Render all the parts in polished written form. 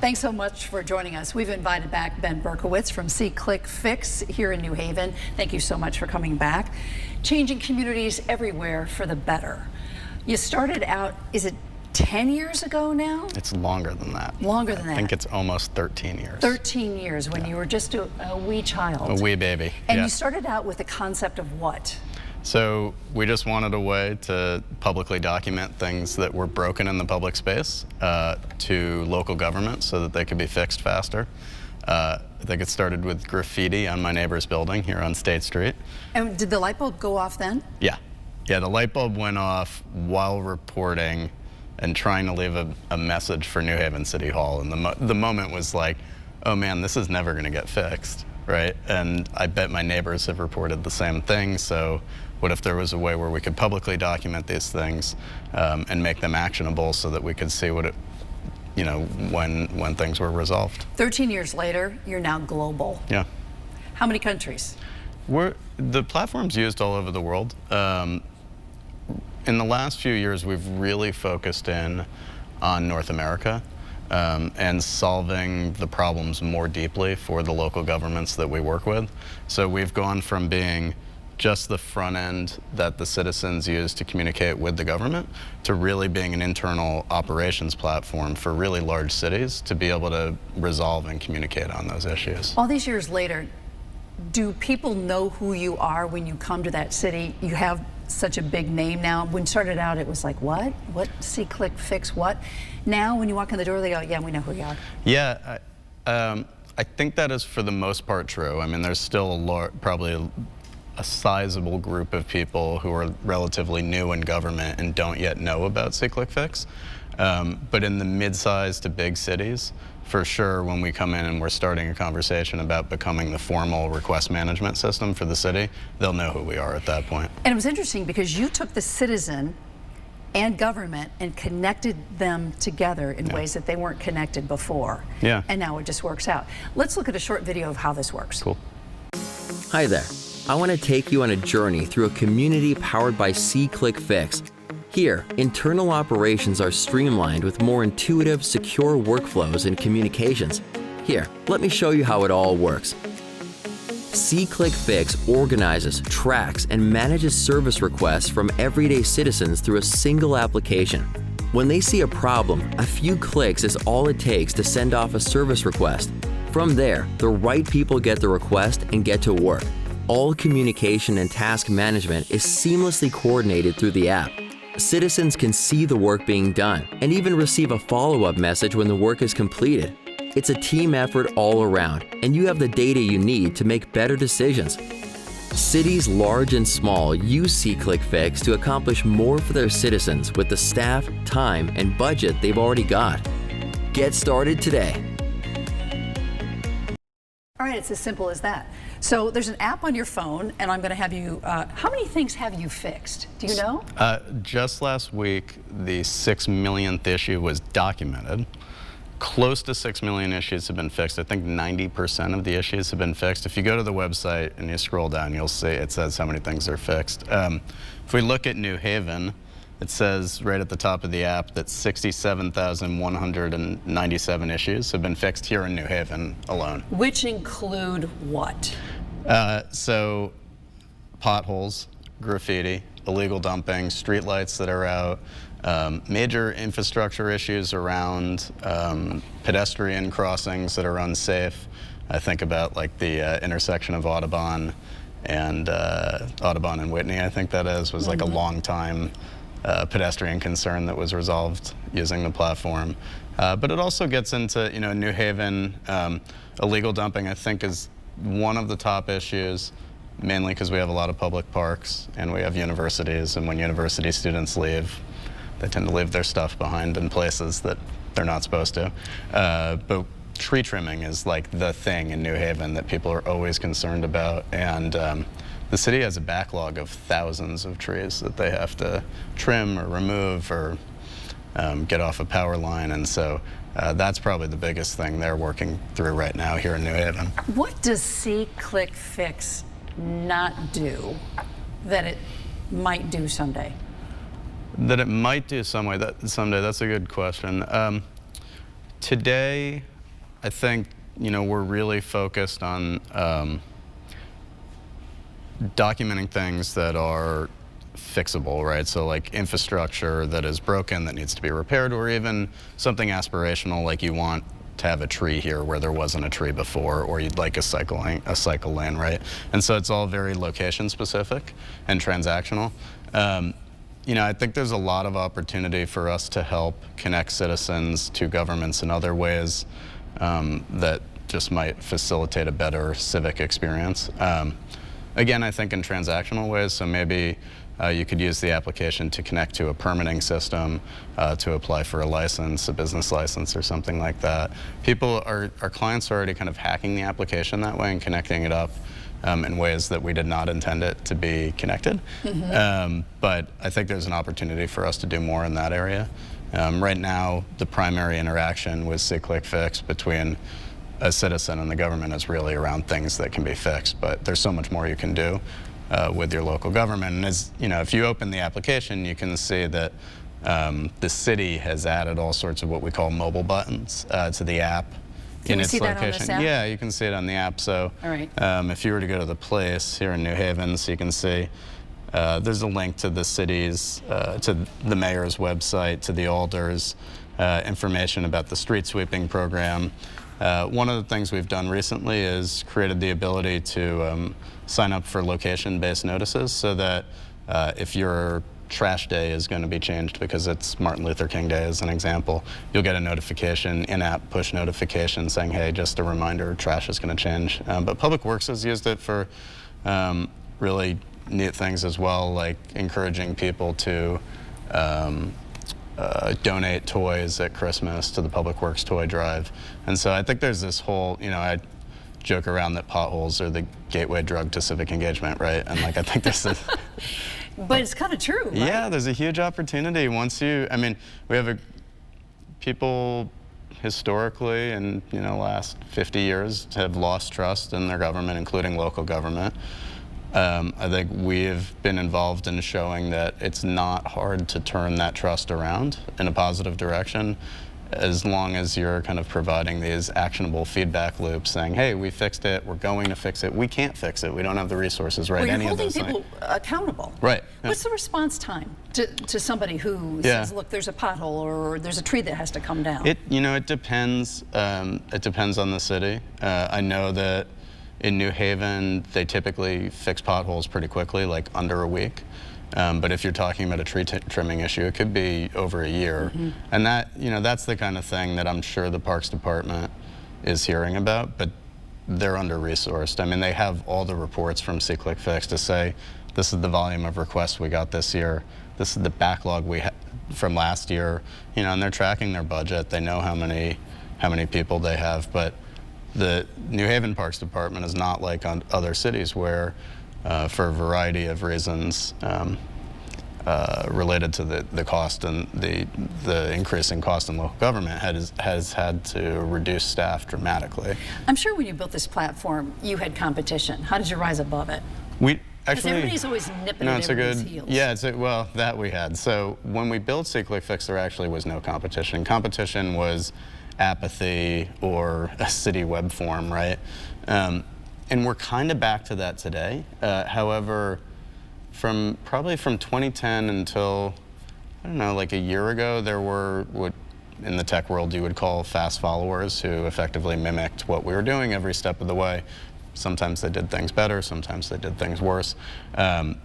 Thanks so much for joining us. We've invited back Ben Berkowitz from SeeClickFix here in New Haven. Thank you so much for coming back. Changing communities everywhere for the better. You started out, is it 10 years ago now? It's longer than that. Longer than that. I think it's almost 13 years. 13 years when you were just a wee child. A wee baby. And you started out with the concept of what? So we just wanted a way to publicly document things that were broken in the public space to local government so that they could be fixed faster. I think it started with graffiti on my neighbor's building here on State Street. And did the light bulb go off then? Yeah. Yeah, the light bulb went off while reporting and trying to leave a message for New Haven City Hall. And the moment was like, oh man, this is never gonna get fixed, right? And I bet my neighbors have reported the same thing, so what if there was a way where we could publicly document these things and make them actionable so that we could see what it, you know, when things were resolved. 13 years later, you're now global. Yeah. How many countries? The platform's used all over the world. In the last few years, we've really focused in on North America and solving the problems more deeply for the local governments that we work with. So we've gone from being just the front end that the citizens use to communicate with the government to really being an internal operations platform for really large cities to be able to resolve and communicate on those issues. All these years later, do people know who you are when you come to that city? You have such a big name now. When you started out, it was like, what? What? SeeClickFix, what? Now, when you walk in the door, they go, yeah, we know who you are. Yeah, I think that is for the most part true. I mean, there's still probably a sizable group of people who are relatively new in government and don't yet know about SeeClickFix. But in the mid-sized to big cities, for sure, when we come in and we're starting a conversation about becoming the formal request management system for the city, they'll know who we are at that point. And it was interesting because you took the citizen and government and connected them together in ways that they weren't connected before. Yeah. And now it just works out. Let's look at a short video of how this works. Cool. Hi there. I want to take you on a journey through a community powered by SeeClickFix. Here, internal operations are streamlined with more intuitive, secure workflows and communications. Here, let me show you how it all works. SeeClickFix organizes, tracks, and manages service requests from everyday citizens through a single application. When they see a problem, a few clicks is all it takes to send off a service request. From there, the right people get the request and get to work. All communication and task management is seamlessly coordinated through the app. Citizens can see the work being done and even receive a follow-up message when the work is completed. It's a team effort all around, and you have the data you need to make better decisions. Cities large and small use SeeClickFix to accomplish more for their citizens with the staff, time, and budget they've already got. Get started today. All right, it's as simple as that. So there's an app on your phone, and I'm going to have you, how many things have you fixed? Do you know? Just last week, the 6 millionth issue was documented. Close to 6 million issues have been fixed. I think 90% of the issues have been fixed. If you go to the website and you scroll down, you'll see it says how many things are fixed. If we look at New Haven, it says right at the top of the app that 67,197 issues have been fixed here in New Haven alone. Which include what? So potholes, graffiti, illegal dumping, streetlights that are out, major infrastructure issues around pedestrian crossings that are unsafe. I think about like the intersection of Audubon and Whitney, I think that was like a long time pedestrian concern that was resolved using the platform. But it also gets into, you know, New Haven, illegal dumping I think is one of the top issues, mainly because we have a lot of public parks and we have universities, and when university students leave, they tend to leave their stuff behind in places that they're not supposed to. But tree trimming is like the thing in New Haven that people are always concerned about, and the city has a backlog of thousands of trees that they have to trim or remove or get off a power line, and so that's probably the biggest thing they're working through right now here in New Haven. What does SeeClickFix not do that it might do someday? That it might do someday, that's a good question. Today, I think, we're really focused on documenting things that are fixable, right? So like infrastructure that is broken that needs to be repaired, or even something aspirational like you want to have a tree here where there wasn't a tree before, or you'd like a cycle lane, right? And so it's all very location specific and transactional. I think there's a lot of opportunity for us to help connect citizens to governments in other ways that just might facilitate a better civic experience. Again, I think in transactional ways, so maybe you could use the application to connect to a permitting system, to apply for a license, a business license or something like that. Our clients are already kind of hacking the application that way and connecting it up in ways that we did not intend it to be connected. But I think there's an opportunity for us to do more in that area. Right now, the primary interaction with See-Click-Fix between a citizen and the government is really around things that can be fixed, but there's so much more you can do with your local government. And as if you open the application, you can see that the city has added all sorts of what we call mobile buttons to the app. Can we see that on this app? Yeah, you can see it on the app. So all right. If you were to go to the place here in New Haven, so you can see there's a link to the city's, to the mayor's website, to the alders, information about the street sweeping program. One of the things we've done recently is created the ability to sign up for location-based notices, so that if your trash day is going to be changed because it's Martin Luther King Day, as an example, you'll get a notification, in-app push notification saying, hey, just a reminder, trash is going to change. But Public Works has used it for really neat things as well, like encouraging people to donate toys at Christmas to the Public Works toy drive. And so I think there's this whole, I joke around that potholes are the gateway drug to civic engagement, right? And like, I think there's this... But it's kind of true, right? Yeah, there's a huge opportunity once we have people historically in, last 50 years have lost trust in their government, including local government. I think we've been involved in showing that it's not hard to turn that trust around in a positive direction, as long as you're kind of providing these actionable feedback loops saying, hey, we fixed it, we're going to fix it, we can't fix it, we don't have the resources, right? Well, Any you're of holding those people things. accountable. Right. What's the response time to somebody who says, look, there's a pothole or there's a tree that has to come down? It depends. It depends on the city. I know that in New Haven, they typically fix potholes pretty quickly, like under a week. But if you're talking about a tree trimming issue, it could be over a year. And that, that's the kind of thing that I'm sure the Parks Department is hearing about, but they're under-resourced. I mean, they have all the reports from See-Click-Fix to say, this is the volume of requests we got this year, this is the backlog we had from last year, and they're tracking their budget. They know how many people they have, but the New Haven Parks Department is not like on other cities where, for a variety of reasons related to the cost and the increasing cost in local government, has had to reduce staff dramatically. I'm sure when you built this platform, you had competition. How did you rise above it? Because everybody's always nipping at everybody's heels. Yeah, well, that we had. So when we built See-Click-Fix, there actually was no competition. Competition was apathy or a city web form, right? And we're kind of back to that today. However, probably from 2010 until, I don't know, like a year ago, there were what in the tech world you would call fast followers who effectively mimicked what we were doing every step of the way. Sometimes they did things better, sometimes they did things worse.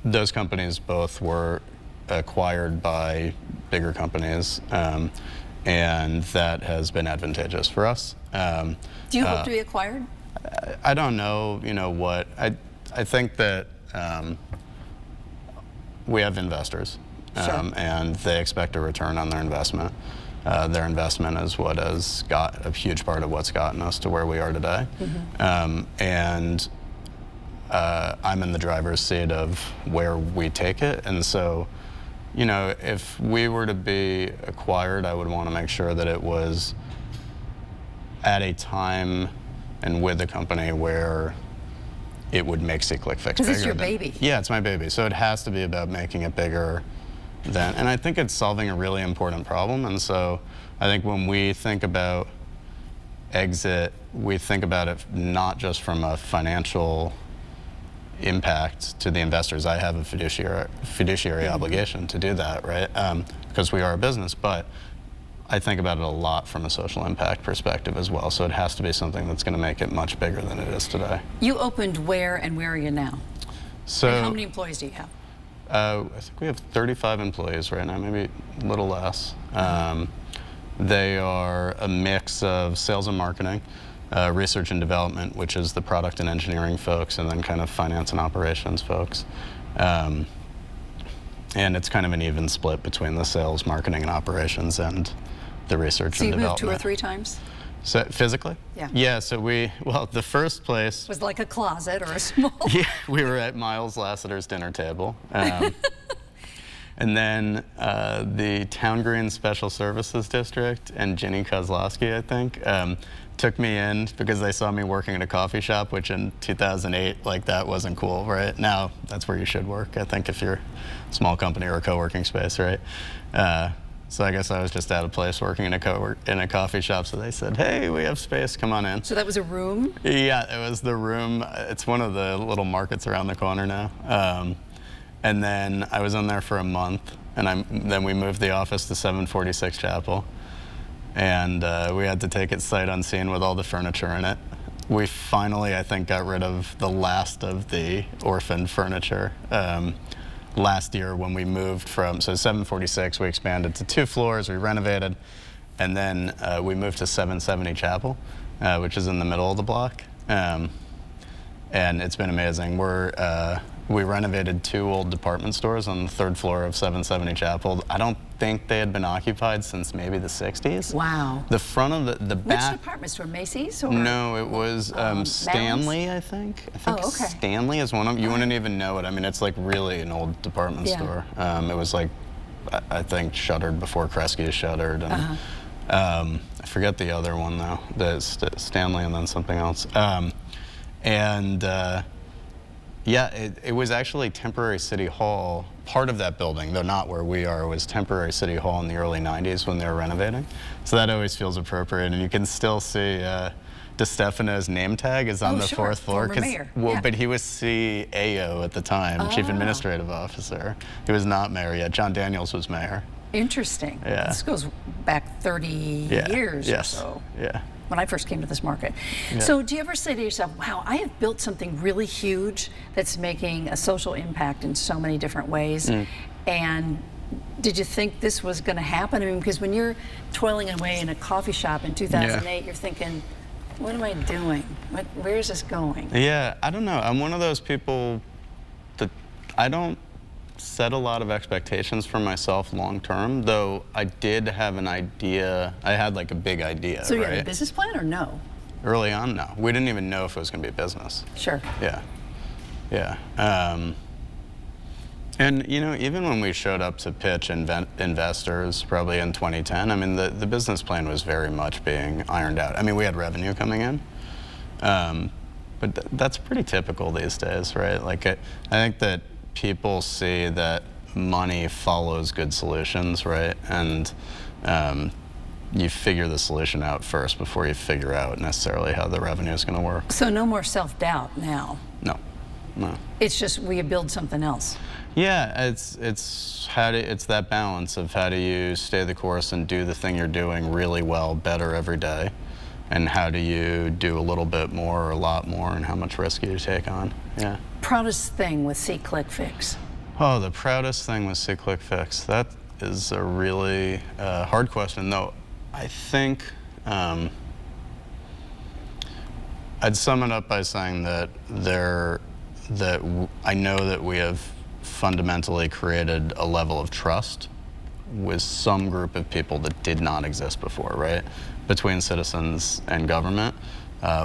Those companies both were acquired by bigger companies, and that has been advantageous for us. Do you hope to be acquired? I don't know, what. I think that we have investors, and they expect a return on their investment. Their investment is what has got a huge part of what's gotten us to where we are today. And I'm in the driver's seat of where we take it. And so, if we were to be acquired, I would want to make sure that it was at a time and with a company where it would make See-Click-Fix bigger. Because it's your baby. Yeah, it's my baby. So it has to be about making it bigger than, and I think it's solving a really important problem. And so I think when we think about exit, we think about it not just from a financial impact to the investors. I have a fiduciary obligation to do that, right? Because we are a business, but I think about it a lot from a social impact perspective as well. So it has to be something that's going to make it much bigger than it is today. You opened where, and where are you now? So And how many employees do you have? I think we have 35 employees right now, maybe a little less. They are a mix of sales and marketing, research and development, which is the product and engineering folks, and then kind of finance and operations folks. And it's kind of an even split between the sales, marketing, and operations and the research and development. So you moved 2 or 3 times? So physically? Yeah. Yeah, so the first place Was like a closet or a small? Yeah, we were at Miles Lassiter's dinner table. And then the Town Green Special Services District and Ginny Kozlowski, I think, took me in because they saw me working at a coffee shop, which in 2008, like, that wasn't cool, right? Now, that's where you should work, I think, if you're a small company or a co-working space, right? So I guess I was just at a place working in a coffee shop, so they said, hey, we have space, come on in. So that was a room? Yeah, it was the room. It's one of the little markets around the corner now. And then I was in there for a month, and then we moved the office to 746 Chapel. And we had to take it sight unseen with all the furniture in it. We finally, I think, got rid of the last of the orphaned furniture last year when we moved from, so 746, we expanded to 2 floors, we renovated, and then we moved to 770 Chapel, which is in the middle of the block. And it's been amazing. We renovated 2 old department stores on the 3rd floor of 770 Chapel. I don't think they had been occupied since maybe the 60s. Wow. The front of the back. Which department store, Macy's? Or? No, it was Stanley, I think. Oh, okay. Stanley is one of them. You wouldn't even know it. I mean, it's like really an old department store. It was like, I think, shuttered before Kresge's shuttered. And, I forget the other one, though. The Stanley and then something else. Yeah, it was actually temporary City Hall. Part of that building, though not where we are, was temporary City Hall in the early 90s when they were renovating. So that always feels appropriate. And you can still see DeStefano's name tag is on the 4th floor. Former mayor. Well, Yeah. but he was CAO at the time, Chief Administrative Officer. He was not mayor yet. John Daniels was mayor. Interesting. Yeah. This goes back 30 years or so. Yeah. When I first came to this market. Yeah. So do you ever say to yourself, wow, I have built something really huge that's making a social impact in so many different ways, and did you think this was going to happen? I mean, because when you're toiling away in a coffee shop in 2008, you're thinking, what am I doing? Where is this going? Yeah, I don't know. I'm one of those people that I don't set a lot of expectations for myself long term, though I did have an idea. I had like a big idea, So you right? had a business plan or no? Early on, no. We didn't even know if it was going to be a business. Sure. Yeah. Yeah. And, you know, even when we showed up to pitch investors, probably in 2010, I mean, the business plan was very much being ironed out. I mean, we had revenue coming in, but that's pretty typical these days, right? Like, I think that people see that money follows good solutions, right? And you figure the solution out first before you figure out necessarily how the revenue is going to work. So no more self-doubt now? No. It's just we build something else. Yeah, it's that balance of how do you stay the course and do the thing you're doing really well, better every day, and how do you do a little bit more or a lot more, and how much risk do you take on? Yeah. Proudest thing with C-Click-Fix? Oh, the proudest thing with C-Click-Fix. That is a really hard question, though. I think I'd sum it up by saying that I know that we have fundamentally created a level of trust with some group of people that did not exist before, right? Between citizens and government.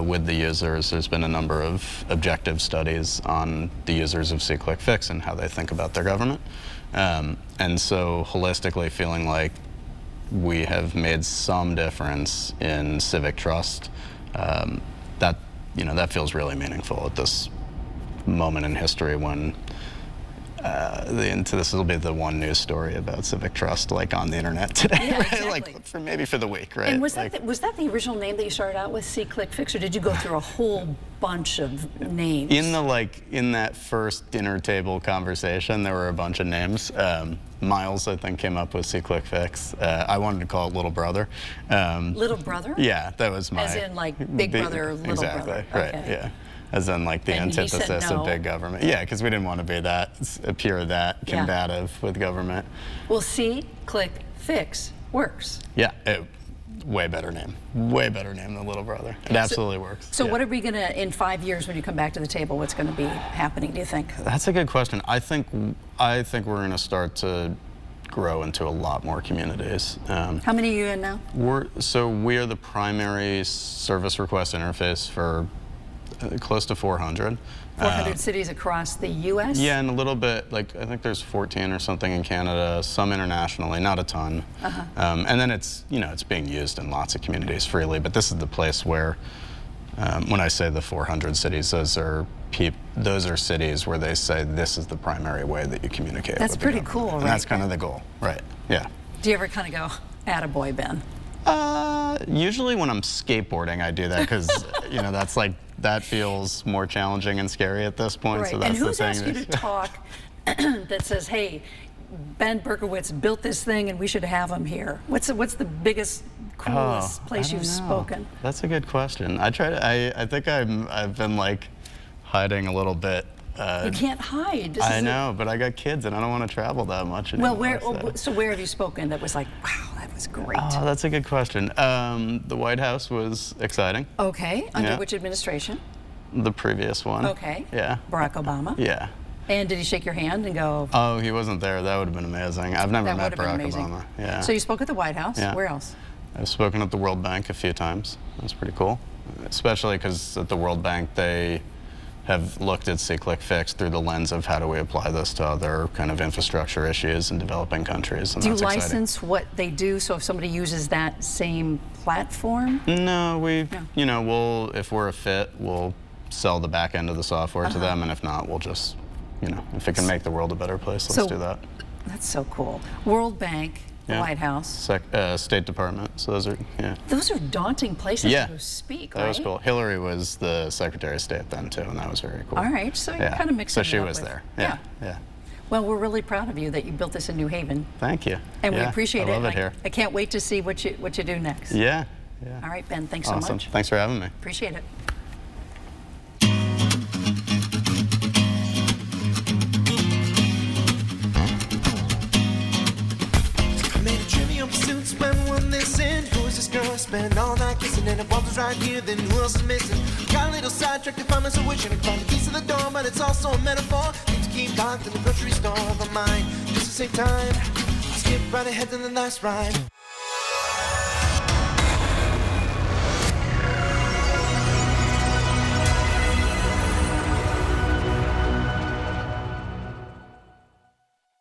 With the users, there's been a number of objective studies on the users of C-Click-Fix and how they think about their government. And so holistically feeling like we have made some difference in civic trust, that feels really meaningful at this moment in history when this will be the one news story about civic trust like on the internet today, Yeah, right? exactly. Like maybe for the week, right? And was like, that the original name that you started out with, See Click Fix, or did you go through a whole bunch of names? in that first dinner table conversation, there were a bunch of names. Miles, I think, came up with See Click Fix. I wanted to call it Little Brother. Little Brother? Yeah, that was my. As in like Big Brother, Little exactly, Brother. right, Okay. yeah. As in like the And he said antithesis no. of big government. Yeah, because we didn't want to be appear that Yeah. combative with government. Well, See Click Fix works. Yeah, way better name. Way better name than Little Brother. It absolutely works. So yeah. what are we going to, in 5 years when you come back to the table, what's going to be happening, do you think? That's a good question. I think we're going to start to grow into a lot more communities. How many are you in now? We are the primary service request interface for close to 400. 400 cities across the U.S.? Yeah, and a little bit, like I think there's 14 or something in Canada, some internationally, not a ton. And then it's being used in lots of communities freely, but this is the place where, when I say the 400 cities, those are cities where they say this is the primary way that you communicate. That's with the pretty government. cool, And right? that's kind of the goal, right? Yeah. Do you ever kind of go, attaboy, Ben? Usually when I'm skateboarding, I do that because that feels more challenging and scary at this point. Right. So that's And who's the thing. asked you to talk that says, hey, Ben Berkowitz built this thing and we should have him here? What's the biggest, coolest place I you've don't know. spoken? That's a good question. I think I've been like hiding a little bit. You can't hide. I know, but I got kids and I don't want to travel that much anymore. Well, so where have you spoken that was like, wow, that was great? Oh, that's a good question. The White House was exciting. Okay, under Yeah. which administration? The previous one. Okay. Yeah. Barack Obama? Yeah. And did he shake your hand and go? Oh, he wasn't there. That would have been amazing. I've never That met would have been Barack amazing. Obama. Yeah. So you spoke at the White House. Yeah. Where else? I've spoken at the World Bank a few times. That's pretty cool. Especially because at the World Bank they have looked at See Click Fix through the lens of how do we apply this to other kind of infrastructure issues in developing countries. And Do you that's exciting. license what they do? So if somebody uses that same platform? No, if we're a fit, we'll sell the back end of the software to them, and if not, we'll just, if it can make the world a better place, let's do that. That's so cool. World Bank, the Yeah. White House. State Department. So those are, Those are daunting places Yeah. to speak, That right? was cool. Hillary was the Secretary of State then too, and that was very cool. All right, so you're kind of mixing it So she up was with- there. Yeah. Yeah. Well, we're really proud of you that you built this in New Haven, Thank you. and we Yeah, appreciate it. I love and it here. I can't wait to see what you do next. Yeah. All right, Ben, thanks Awesome. so much. Thanks for having me. Appreciate it. Made a trivial pursuits when one listened. Who is this girl I spend all night kissing? And if one was right here, then who else is missing? Got a little sidetracked if I'm so wishing I could find the keys to the door, but it's also a metaphor. Things keep locked in the grocery store of my mind. Just to save time, I'll skip right ahead to the last ride.